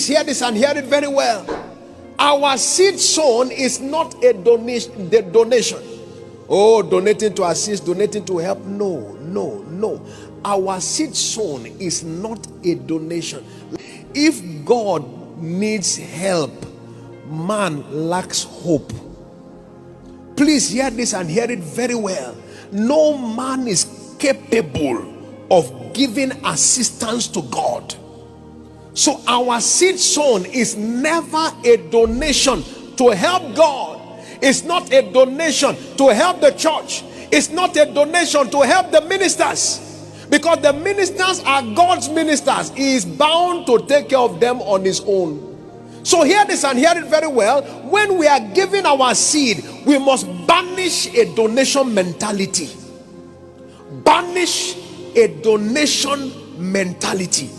Hear this and hear it very well. Our seed sown is not a donation. The donation. Oh, donating to assist, donating to help. No, no, no. Our seed sown is not a donation. If God needs help, man lacks hope. Please hear this and hear it very well. No man is capable of giving assistance to God. So our seed sown is never a donation to help God. It's not a donation to help the church. It's not a donation to help the ministers, because the ministers are God's ministers. He is bound to take care of them on his own. So hear this and hear it very well. When we are giving our seed, we must banish a donation mentality. Banish a donation mentality.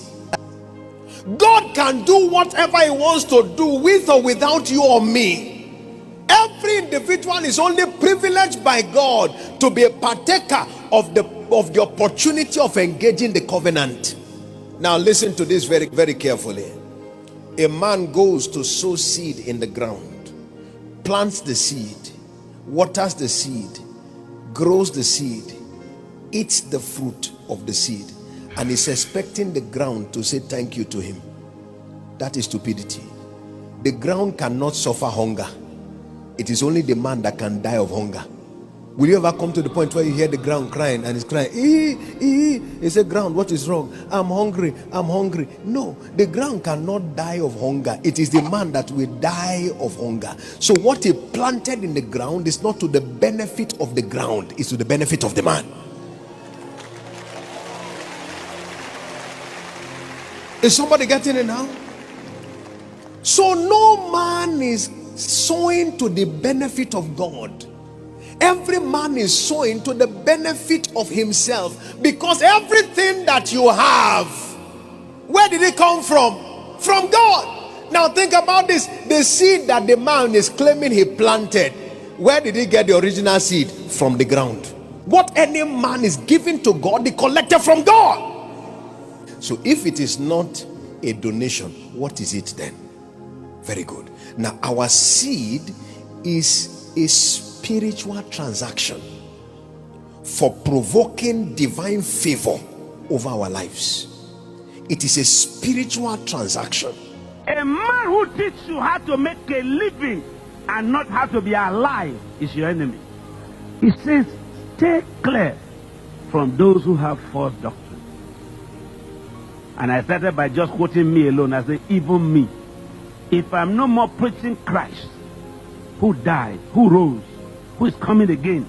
God can do whatever he wants to do with or without you or me. Every individual is only privileged by God to be a partaker of the opportunity of engaging the covenant. Now listen to this very, very carefully. A man goes to sow seed in the ground, plants the seed, waters the seed, grows the seed, eats the fruit of the seed, and is expecting the ground to say thank you to him. That is stupidity. The ground cannot suffer hunger. It is only the man that can die of hunger. Will you ever come to the point where you hear the ground crying and it's crying, He said, ground, what is wrong? I'm hungry, I'm hungry. No, the ground cannot die of hunger. It is the man that will die of hunger. So what he planted in the ground is not to the benefit of the ground, it's to the benefit of the man. Is somebody getting it now? So no man is sowing to the benefit of God. Every man is sowing to the benefit of himself, because everything that you have, where did it come from? From God. Now think about this. The seed that the man is claiming he planted, where did he get the original seed? From the ground. What any man is giving to God, he collected from God. So if it is not a donation, what is it then? Very good. Now our seed is a spiritual transaction for provoking divine favor over our lives. It is a spiritual transaction. A man who teaches you how to make a living and not how to be alive is your enemy. He says, stay clear from those who have false doctrine. And I started by just quoting me alone. I said, even me. If I'm no more preaching Christ, who died, who rose, who is coming again,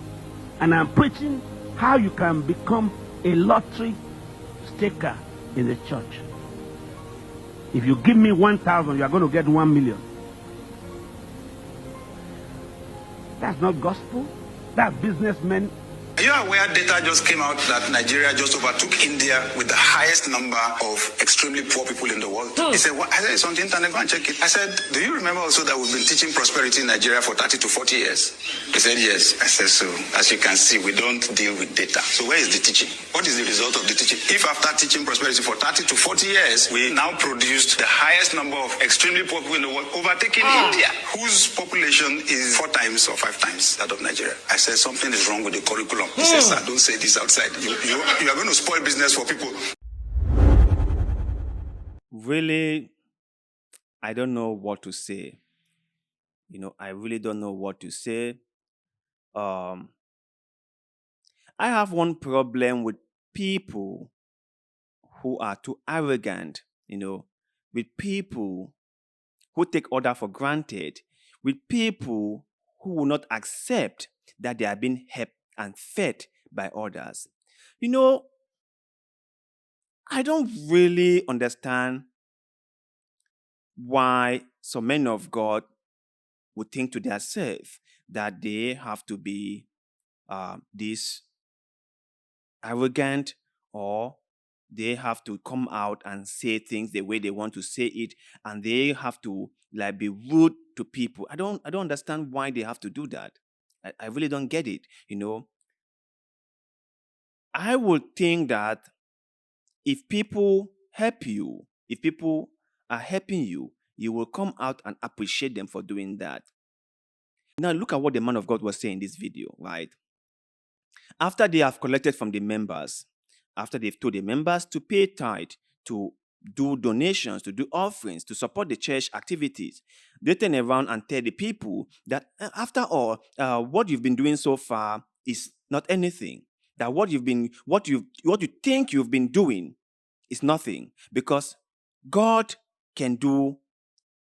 and I'm preaching how you can become a lottery staker in the church. If you give me 1,000, you are going to get 1 million. That's not gospel. That's businessmen. Are you aware data just came out that Nigeria just overtook India with the highest number of extremely poor people in the world? He said, what? I said, it's on the internet, go and check it. I said, do you remember also that we've been teaching prosperity in Nigeria for 30 to 40 years? He said, yes. I said, so as you can see, we don't deal with data. So where is the teaching? What is the result of the teaching? If after teaching prosperity for 30 to 40 years, we now produced the highest number of extremely poor people in the world, overtaking India, whose population is 4 times or 5 times that of Nigeria. I said, something is wrong with the curriculum. He says, sir, don't say this outside. You are going to spoil business for people. Really, I don't know what to say. I really don't know what to say. I have one problem with people who are too arrogant, with people who take order for granted, with people who will not accept that they are being helped and fed by others. I don't really understand why some men of God would think to themselves that they have to be this arrogant, or they have to come out and say things the way they want to say it, and they have to be rude to people. I don't understand why they have to do that. I really don't get it. I would think that if people help you, if people are helping you, you will come out and appreciate them for doing that. Now, look at what the man of God was saying in this video, right? After they have collected from the members, after they've told the members to pay tithe, to do donations, to do offerings, to support the church activities, they turn around and tell the people that after all, what you've been doing so far is not anything. That what you think you've been doing is nothing, because God can do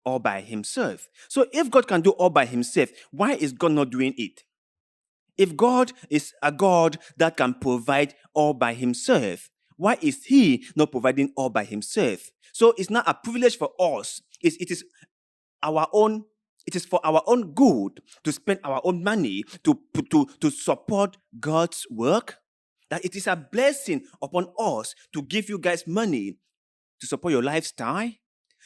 all by himself. So if God can do all by himself, why is God not doing it? If God is a God that can provide all by himself, why is he not providing all by himself? So it's not a privilege for us. It is our own. It is for our own good to spend our own money to support God's work. That it is a blessing upon us to give you guys money to support your lifestyle.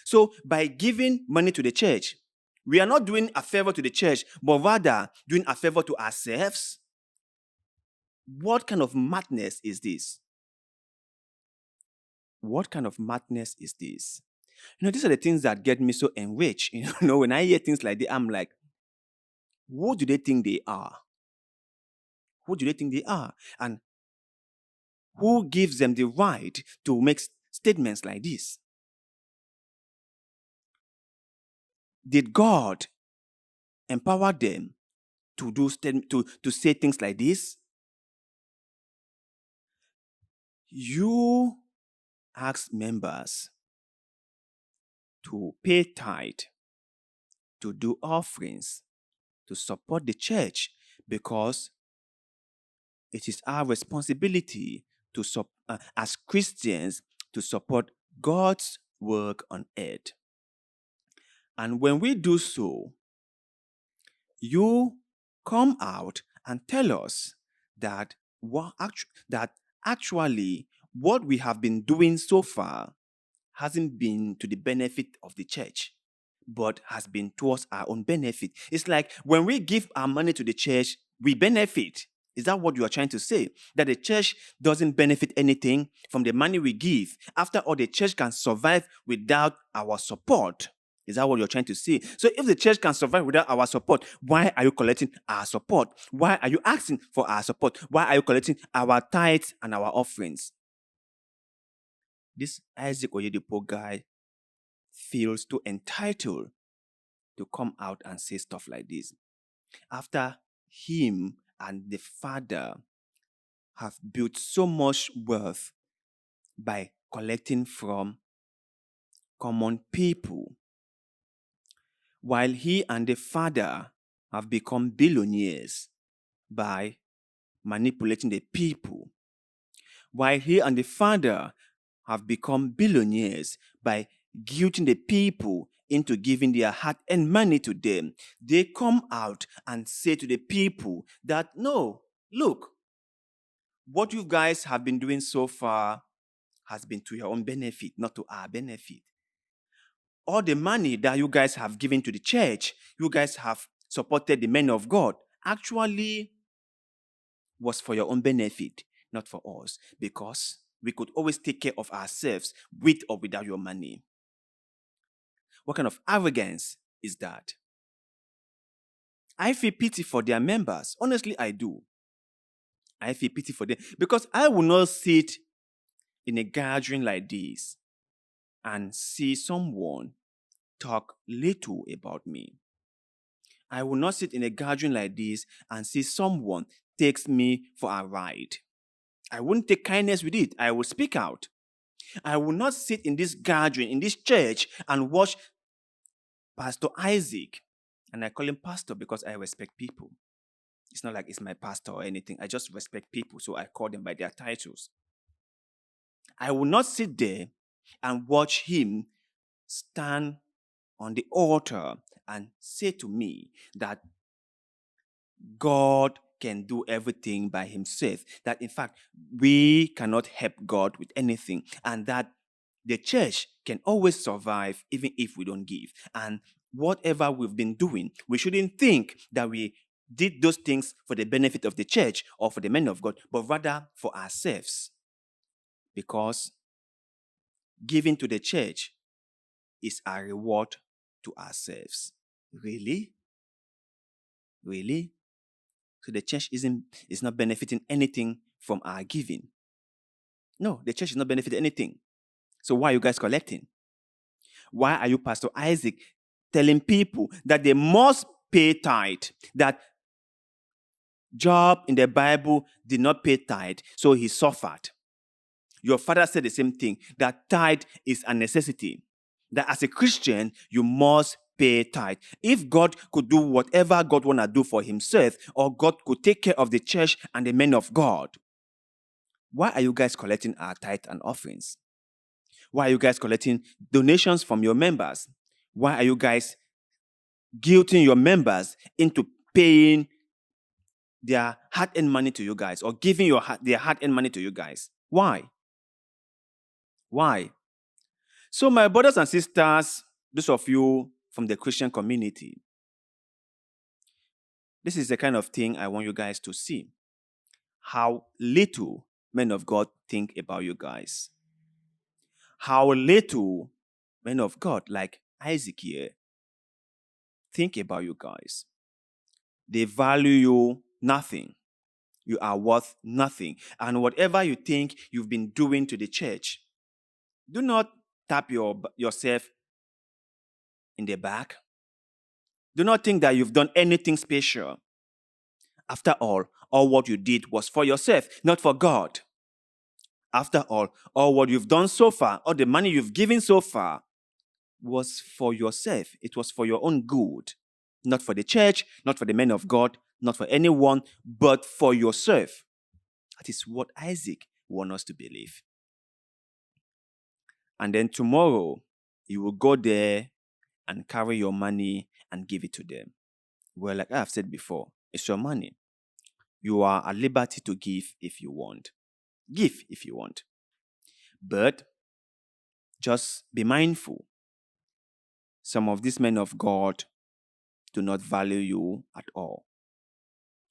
So by giving money to the church, we are not doing a favor to the church, but rather doing a favor to ourselves. What kind of madness is this? What kind of madness is this? These are the things that get me so enriched. When I hear things like that, I'm like, who do they think they are? Who do they think they are? And who gives them the right to make statements like this? Did God empower them to say things like this? You ask members to pay tithe, to do offerings, to support the church, because it is our responsibility as Christians to support God's work on earth. And when we do so, you come out and tell us that actually what we have been doing so far hasn't been to the benefit of the church, but has been towards our own benefit. It's like when we give our money to the church, we benefit. Is that what you are trying to say? That the church doesn't benefit anything from the money we give? After all, the church can survive without our support. Is that what you're trying to say? So if the church can survive without our support, why are you collecting our support? Why are you asking for our support? Why are you collecting our tithes and our offerings? This Isaac Oyedipo guy feels too entitled to come out and say stuff like this. After him and the father have built so much wealth by collecting from common people, while he and the father have become billionaires by manipulating the people, while he and the father have become billionaires by guilting the people into giving their hard-earned money to them, they come out and say to the people that, no, look, what you guys have been doing so far has been to your own benefit, not to our benefit. All the money that you guys have given to the church, you guys have supported the men of God, actually was for your own benefit, not for us, because we could always take care of ourselves with or without your money. What kind of arrogance is that? I feel pity for their members. Honestly, I do. I feel pity for them because I will not sit in a gathering like this and see someone talk little about me. I will not sit in a gathering like this and see someone takes me for a ride. I wouldn't take kindness with it. I will speak out. I will not sit in this gathering, in this church, and watch Pastor Isaac. And I call him pastor because I respect people. It's not like it's my pastor or anything. I just respect people, so I call them by their titles. I will not sit there and watch him stand on the altar and say to me that God can do everything by himself, that in fact we cannot help God with anything, and that the church can always survive even if we don't give. And whatever we've been doing, we shouldn't think that we did those things for the benefit of the church or for the men of God, but rather for ourselves. Because giving to the church is a reward to ourselves. Really? Really? So the church is not benefiting anything from our giving. No, the church is not benefiting anything. So why are you guys collecting? Why are you, Pastor Isaac, telling people that they must pay tithe? That Job in the Bible did not pay tithe, so he suffered. Your father said the same thing, that tithe is a necessity. That as a Christian, you must pay tithe. If God could do whatever God want to do for himself, or God could take care of the church and the men of God, why are you guys collecting our tithe and offerings? Why are you guys collecting donations from your members? Why are you guys guilting your members into paying their hard-earned money to you guys, or giving their hard-earned money to you guys? Why? Why? So my brothers and sisters, those of you from the Christian community, this is the kind of thing I want you guys to see. How little men of God think about you guys. How little men of God like Isaac here think about you guys. They value you nothing. You are worth nothing. And whatever you think you've been doing to the church, do not tap yourself in the back. Do not think that you've done anything special. After all what you did was for yourself, not for God. After all what you've done so far, all the money you've given so far, was for yourself. It was for your own good. Not for the church, not for the men of God, not for anyone, but for yourself. That is what Isaac wants us to believe. And then tomorrow, you will go there and carry your money and give it to them. Well, like I have said before, it's your money. You are at liberty to give if you want. Give if you want. But just be mindful. Some of these men of God do not value you at all.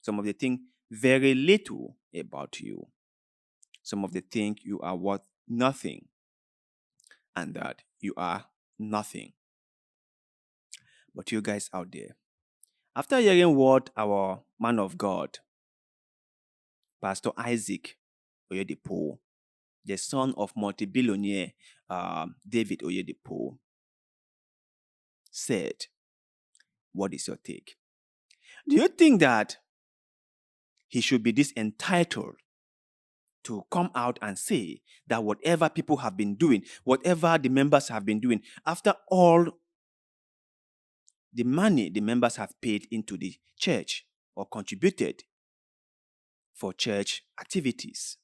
Some of them think very little about you. Some of them think you are worth nothing and that you are nothing. But you guys out there, after hearing what our man of God, Pastor Isaac Oyedipo, the son of multi-billionaire David Oyedepo, said, what is your take? Do you think that he should be this entitled to come out and say that whatever people have been doing, whatever the members have been doing, after all the money the members have paid into the church or contributed for church activities,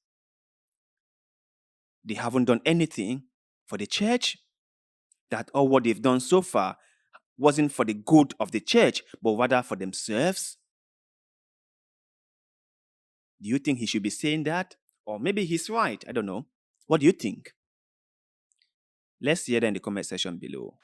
they haven't done anything for the church? That all what they've done so far wasn't for the good of the church, but rather for themselves? Do you think he should be saying that? Or maybe he's right. I don't know. What do you think? Let's hear that in the comment section below.